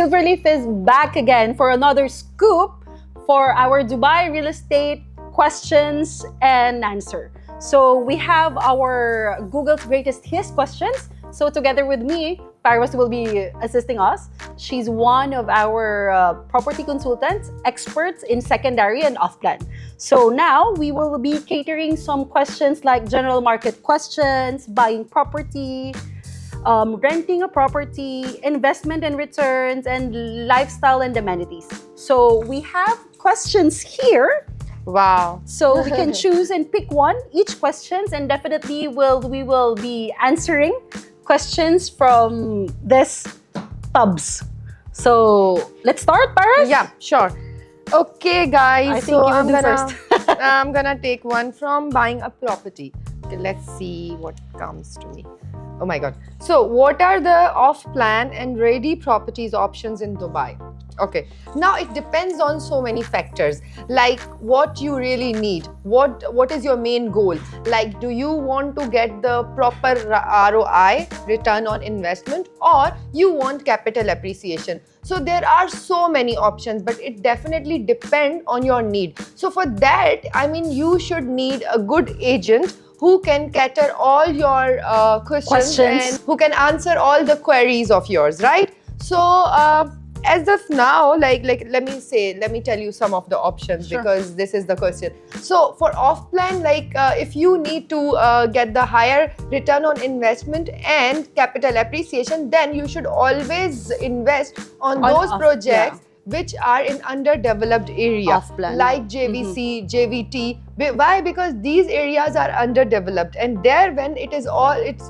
Silverleaf is back again for another scoop for our Dubai real estate questions and answer. So we have our Google's greatest hits questions. So together with me, Paris will be assisting us. She's one of our property consultants, experts in secondary and off-plan. So now we will be catering some questions like general market questions, buying property, renting a property, investment and returns, and lifestyle and amenities. So we have questions here. Wow. So we can choose and pick one, each questions, and definitely we will be answering questions from this tubs. So let's start, Paris? Yeah, sure. Okay, guys. I think you will do first. I'm gonna take one from buying a property. Okay, let's see what comes to me. Oh my God. So, what are the off-plan and ready properties options in Dubai? Okay. Now it depends on so many factors, like what you really need. What is your main goal? Like, do you want to get the proper ROI, return on investment, or you want capital appreciation? So there are so many options, but it definitely depends on your need. So for that, I mean, you should need a good agent who can cater all your questions and who can answer all the queries of yours, right? So as of now, like let me tell you some of the options. Sure. Because this is the question. So for off-plan, like if you need to get the higher return on investment and capital appreciation, then you should always invest on those projects which are in underdeveloped area, like JVC, JVT. Why? Because these areas are underdeveloped, and there when it is all it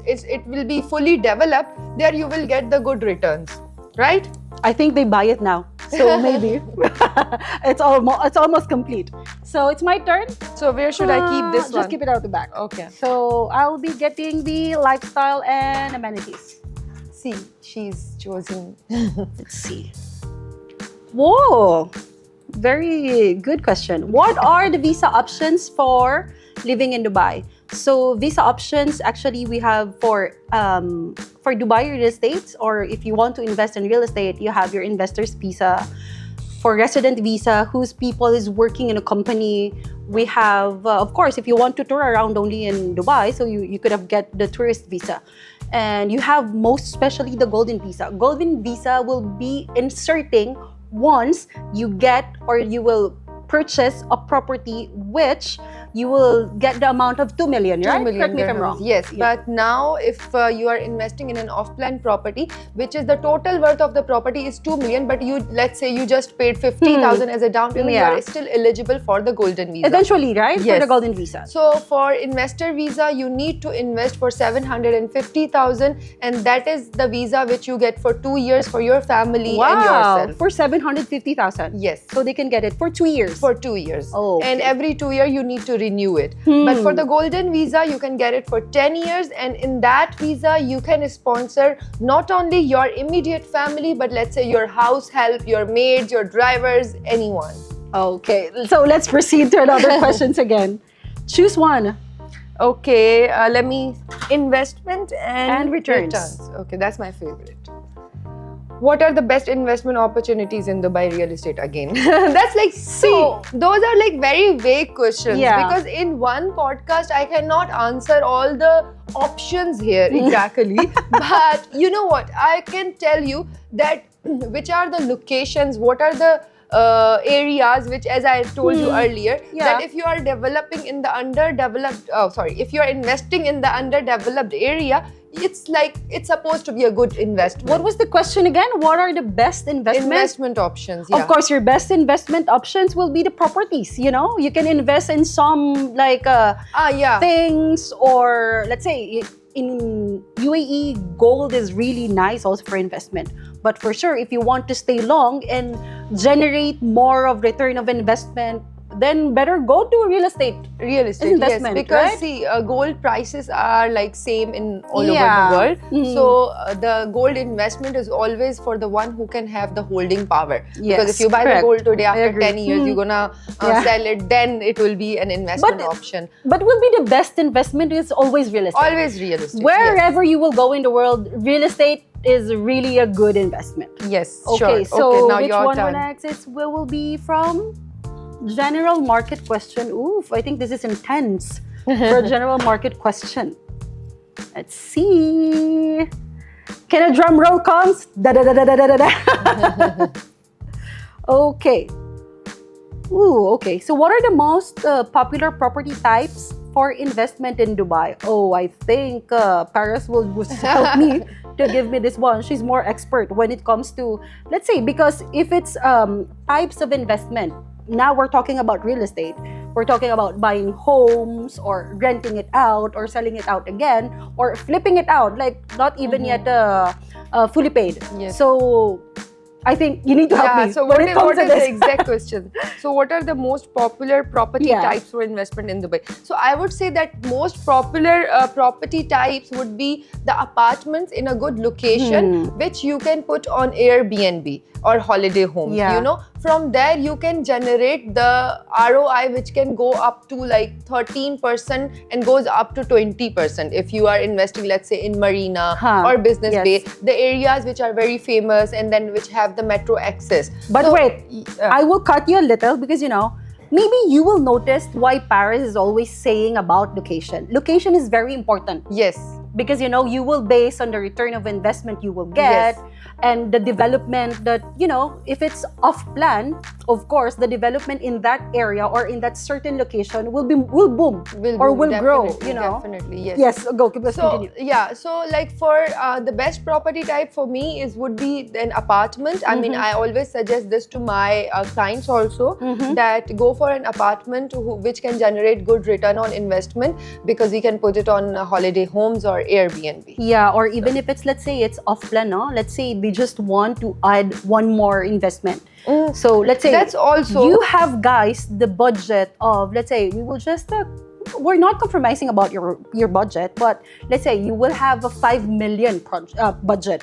will be fully developed, there you will get the good returns, right? I think they buy it now, so maybe it's almost complete. So it's my turn. So where should I keep this one? Just keep it out the back. Okay. So I'll be getting the lifestyle and amenities. See, she's choosing. Let's see. Whoa, very good question. What are the visa options for living in Dubai? So visa options, actually, we have for Dubai real estate, or if you want to invest in real estate, you have your investor's visa. For resident visa, whose people is working in a company, we have, of course, if you want to tour around only in Dubai, so you could have get the tourist visa. And you have most especially the golden visa. Golden visa will be inserting once you get or you will purchase a property which you will get the amount of 2 million, right? 2 million Correct me if I'm wrong. Yes, yeah. But now if you are investing in an off-plan property, which is the total worth of the property is 2 million, but let's say you just paid 50,000 as a down payment, you are still eligible for the golden visa. Eventually, right? Yes. For the golden visa. So for investor visa, you need to invest for 750,000, and that is the visa which you get for 2 years for your family and yourself. For 750,000. Yes. So they can get it for 2 years. For 2 years. Oh. Okay. And every 2 years you need to renew it. But for the golden visa, you can get it for 10 years, and in that visa you can sponsor not only your immediate family, but let's say your house help, your maids, your drivers, anyone. Okay, so let's proceed to another questions again. Choose one. Okay, let me investment and returns. Okay, that's my favorite. What are the best investment opportunities in Dubai real estate again? That's like, so those are like very vague questions. Yeah. Because in one podcast, I cannot answer all the options here exactly. But you know what? I can tell you that which are the locations, what are the areas which, as I told you earlier, that if you are developing in the underdeveloped, if you are investing in the underdeveloped area, it's supposed to be a good investment. What was the question again? What are the best investment options? Yeah. Of course, your best investment options will be the properties. You know, you can invest in some like things, or let's say in UAE, gold is really nice also for investment. But for sure, if you want to stay long and generate more of return of investment, then better go to real estate investment, yes, because right? see, gold prices are like same in all over the world. So the gold investment is always for the one who can have the holding power. Because if you buy the gold today, after 10 years you're gonna sell it, then it will be an investment option. But will be the best investment is always real estate. Always real estate. Wherever you will go in the world, real estate is really a good investment. Yes, Okay, sure. so Okay, now which your one turn. next is will be from general market question. Oof, I think this is intense for a general market question. Let's see. Can a drum roll comes? Da da da da da da da. Okay. Ooh, okay. So what are the most popular property types for investment in Dubai? Oh, I think Paris will help me to give me this one. She's more expert when it comes to, let's say, because if it's types of investment, now we're talking about real estate. We're talking about buying homes or renting it out or selling it out again or flipping it out, like not even yet fully paid. Yes. So I think you need to help me. So when what it comes is to this. the exact question? So what are the most popular property Yeah. types for investment in Dubai? So I would say that most popular property types would be the apartments in a good location, which you can put on Airbnb or holiday homes. Yeah. You know, from there you can generate the ROI, which can go up to like 13% and goes up to 20% if you are investing, let's say, in Marina or Business Yes. Bay, the areas which are very famous and then which have the metro access. But So, wait, I will cut you a little because, maybe you will notice why Paris is always saying about location. Location is very important yes, because, you will base on the return of investment you will get Yes. and the development that, if it's off plan, of course, the development in that area or in that certain location will boom or boom, will grow, definitely, Definitely, yes. Yes, go, let's So continue. yeah, so like for the best property type for me would be an apartment. I mean, I always suggest this to my clients also, that go for an apartment which can generate good return on investment because we can put it on holiday homes or Airbnb. Yeah, or even if it's, let's say it's off plan, no? Let's say we just want to add one more investment. So let's say That's also you have, guys, the budget of, let's say we will just we're not compromising about your budget, but let's say you will have a 5 million budget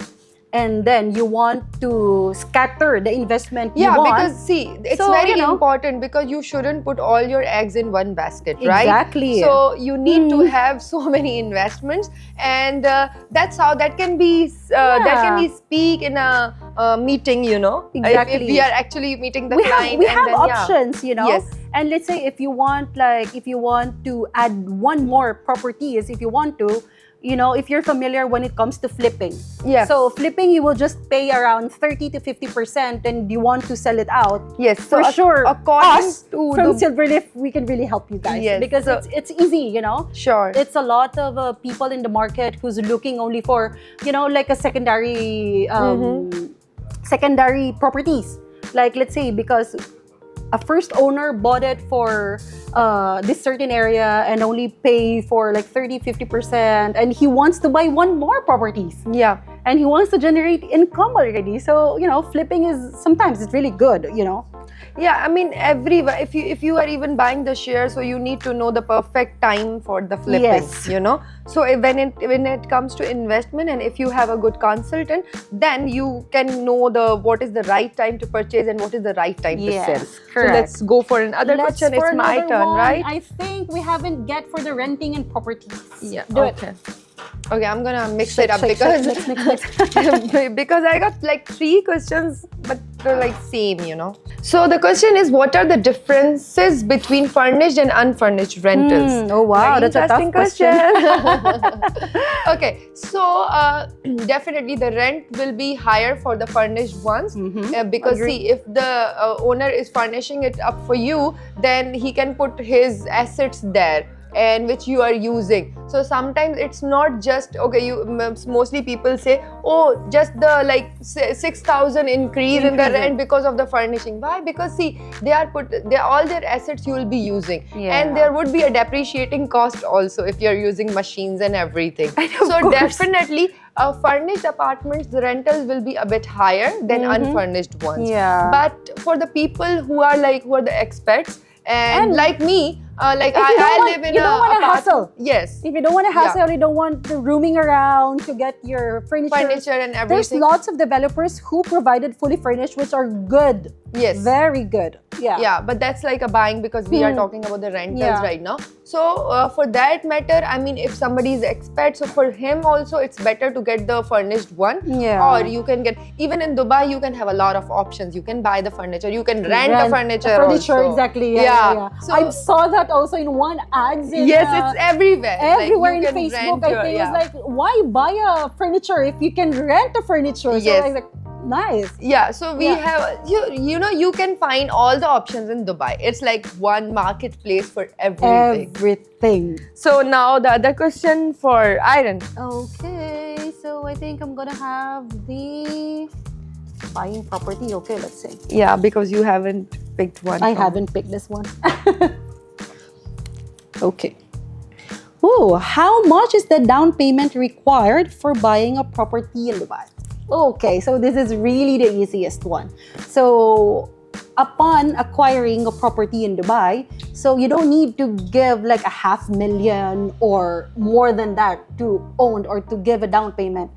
and then you want to scatter the investment you want. because see, it's So, very important because you shouldn't put all your eggs in one basket, right? Exactly. So you need to have so many investments, and that's how that can be speak in a meeting, Exactly. If we are actually meeting the we client. have options, Yes. And let's say if you want to add one more properties, if you want to, if you're familiar when it comes to flipping. Yeah. So flipping, you will just pay around 30 to 50% and you want to sell it out. Yes. For sure, according us to from the Silverleaf, we can really help you guys. Yes. Because it's easy, Sure. It's a lot of people in the market who's looking only for, like a secondary properties. Like, let's say, because a first owner bought it for this certain area and only pay for like 30-50%, and he wants to buy one more properties. Yeah. And he wants to generate income already. So, flipping is sometimes it's really good, Yeah, I mean, if you are even buying the share, so you need to know the perfect time for the flipping. Yes. So when it comes to investment, and if you have a good consultant, then you can know what is the right time to purchase and what is the right time to sell. Correct. So let's go for another question. It's my turn, right? I think we haven't get for the renting and properties. Yeah. Do Okay. Okay, I'm gonna mix Shake, it up shake, because shake, mix. because I got like 3 questions, but they're like same, So the question is, what are the differences between furnished and unfurnished rentals? Oh wow, Very that's a tough interesting question. Okay, so definitely the rent will be higher for the furnished ones because Agree. see, if the owner is furnishing it up for you, then he can put his assets there and which you are using. So sometimes it's not just mostly people say, oh, just the like 6,000 increase in the rent because of the furnishing. Why? Because see, all their assets you will be using, and there would be a depreciating cost also if you're using machines and everything. So definitely furnished apartments, the rentals will be a bit higher than unfurnished ones. Yeah. But for the people who are the experts, and like me, Like If you don't I want- live in you don't a want to apartment. hassle. Yes. If you don't want to hassle, you don't want the roaming around to get your Furniture and There's everything. lots of developers who provided fully furnished, which are good. Yes. Very good. Yeah. Yeah, but that's like a buying because we are talking about the rentals Yeah. right now. So for that matter, I mean, if somebody is expat, so for him also it's better to get the furnished one. Yeah. Or you can get, even in Dubai, you can have a lot of options. You can buy the furniture, you can rent the furniture. Furniture, also. exactly. Yeah. So I saw that also in one ads. yes, it's everywhere. Everywhere like, you in can Facebook, rent I your- think yeah. it's like, why buy a furniture if you can rent a furniture? So Yes. I was like, nice. Yeah, so we Yeah. have you know you can find all the options in Dubai. It's like one marketplace for everything. Everything. So now the other question for Iron. Okay, so I think I'm gonna have the buying property. Okay, let's say. Yeah, because you haven't picked one. I from- haven't picked this one. Okay. Oh, how much is the down payment required for buying a property in Dubai? Okay, so this is really the easiest one. So, upon acquiring a property in Dubai, so you don't need to give like $500,000 or more than that to own or to give a down payment.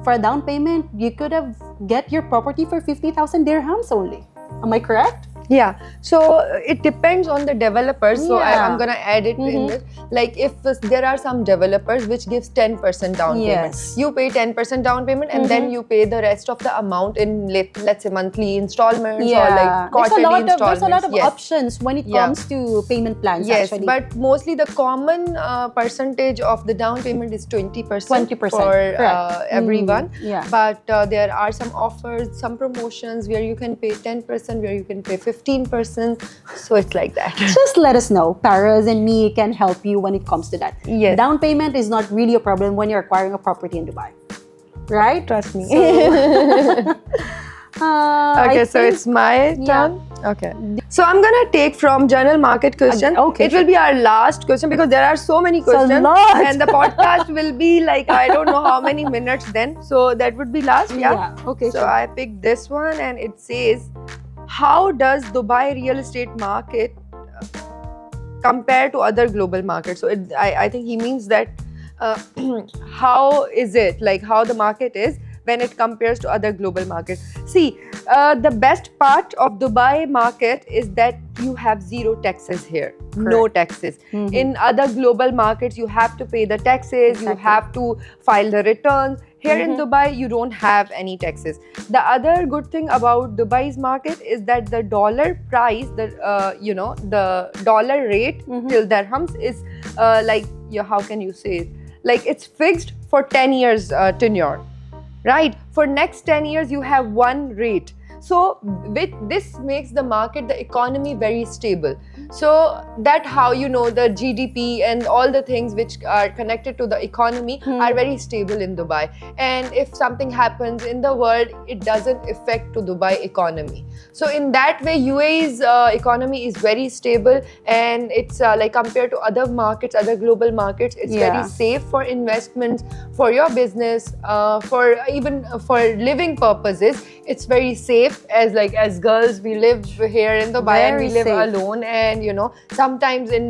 For a down payment, you could have get your property for 50,000 dirhams only. Am I correct? Yeah, so it depends on the developers. So Yeah. I'm gonna add it in this. Like if there are some developers which gives 10% down payment, Yes. you pay 10% down payment and then you pay the rest of the amount in let's say monthly installments or like quarterly installments. There's a lot of Yes. options when it Yeah. comes to payment plans. Yes, actually. but mostly the common percentage of the down payment is 20%. 20%, for correct. everyone. Yeah. But there are some offers, some promotions where you can pay 10%, where you can pay 15%. So it's like that. Just let us know. Paras and me can help you when it comes to that. Yes. Down payment is not really a problem when you're acquiring a property in Dubai. Right? Trust me. I Okay, so think- it's my turn. Okay. So I'm gonna take from general market question. Okay, It will be our last question because there are so many questions. lot. And the podcast will be like, I don't know how many minutes then. So that would be last. Yeah. Okay. So sure. I picked this one and it says, how does Dubai real estate market compare to other global markets? So I think he means that how is it, like how the market is when it compares to other global markets. See, the best part of Dubai market is that you have zero taxes here. No taxes. Mhm. In other global markets, you have to pay the taxes, you Exactly. have to file the returns. Here in Mhm. Dubai, you don't have any taxes. The other good thing about Dubai's market is that the dollar price, the dollar rate Mhm. till dirhams is how can you say it? Like it's fixed for 10 years tenure, right? For next 10 years, you have one rate. So this makes the market, the economy very stable. So that how you know the GDP and all the things which are connected to the economy are very stable in Dubai. And if something happens in the world, it doesn't affect to Dubai economy. So in that way, UAE's economy is very stable, and it's like compared to other markets, other global markets, it's Yeah. very safe for investments, for your business, for even for living purposes. It's very safe. As girls, we live here in Dubai and Very we live safe. alone, and sometimes in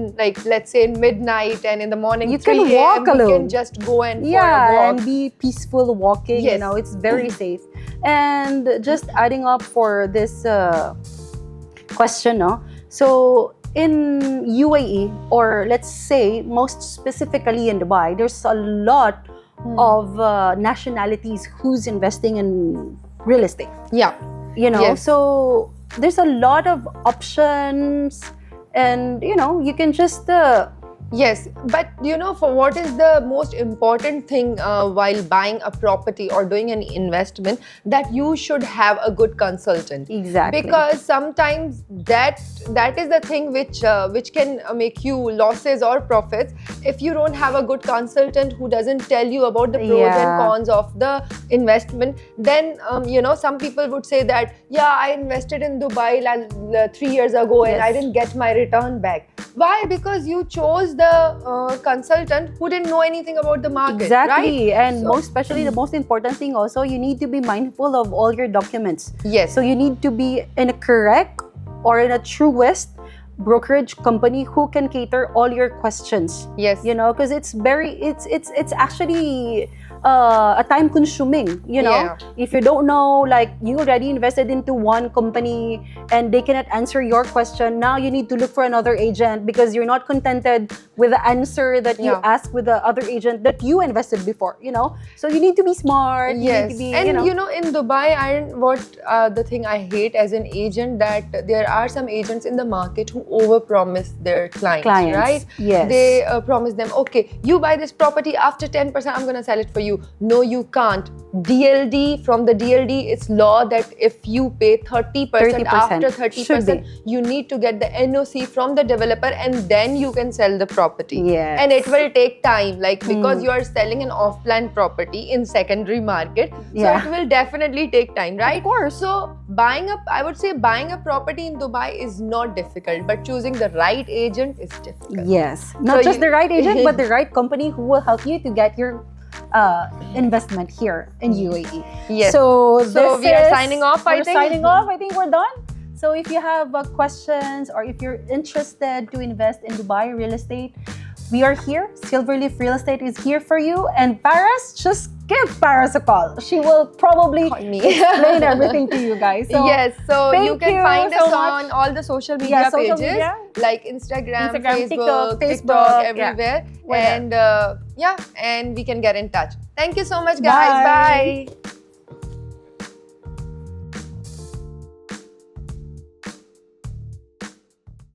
let's say in midnight and in the morning You 3 can walk a.m. we alone. can just go and for a Yeah, walk. and be peaceful walking. Yes. It's very safe. And just adding up for this question, no? So in UAE, or let's say most specifically in Dubai, there's a lot of nationalities who's investing in real estate. Yeah. Yes. So there's a lot of options, and you can just Yes, but for what is the most important thing while buying a property or doing an investment, that you should have a good consultant. exactly Because sometimes that is the thing which can make you losses or profits. If you don't have a good consultant who doesn't tell you about the pros and Yeah. cons of the investment, then some people would say that I invested in Dubai 3 years ago and Yes. I didn't get my return back. Why? Because you chose the consultant who didn't know anything about the market. exactly Right? and So- most especially the most important thing also, you need to be mindful of all your documents. Yes. So you need to be in a correct or in a truest brokerage company who can cater all your questions. Yes. You know, because it's actually a time consuming, you know. Yeah. If you don't know, like, you already invested into one company and they cannot answer your question, now you need to look for another agent because you're not contented with the answer that you Yeah. asked with the other agent that you invested before, you know. So you need to be smart. Yes, you need to be, and in Dubai, the thing I hate as an agent, that there are some agents in the market who overpromise their clients, right? Yes. They promise them, okay, you buy this property, after 10% I'm gonna sell it for you. No, you can't. From the DLD, it's law that if you pay 30%, after 30%, you need to get the NOC from the developer and then you can sell the property. Yes. And it will take time, like, because you are selling an off-plan property in secondary market, so it will definitely take time, right? Of course. So I would say buying a property in Dubai is not difficult, but choosing the right agent is difficult. Yes, not just the right agent, but the right company who will help you to get your investment here in UAE. Yes. So we are signing off. I think we're done. So if you have questions or if you're interested to invest in Dubai real estate, we are here. Silverleaf Real Estate is here for you. And Paris, just give Paris a call. She will probably explain everything to you guys. So yes, so you can find us on all the social media pages, like Instagram, Facebook, TikTok, everywhere. And and we can get in touch. Thank you so much, guys. Bye.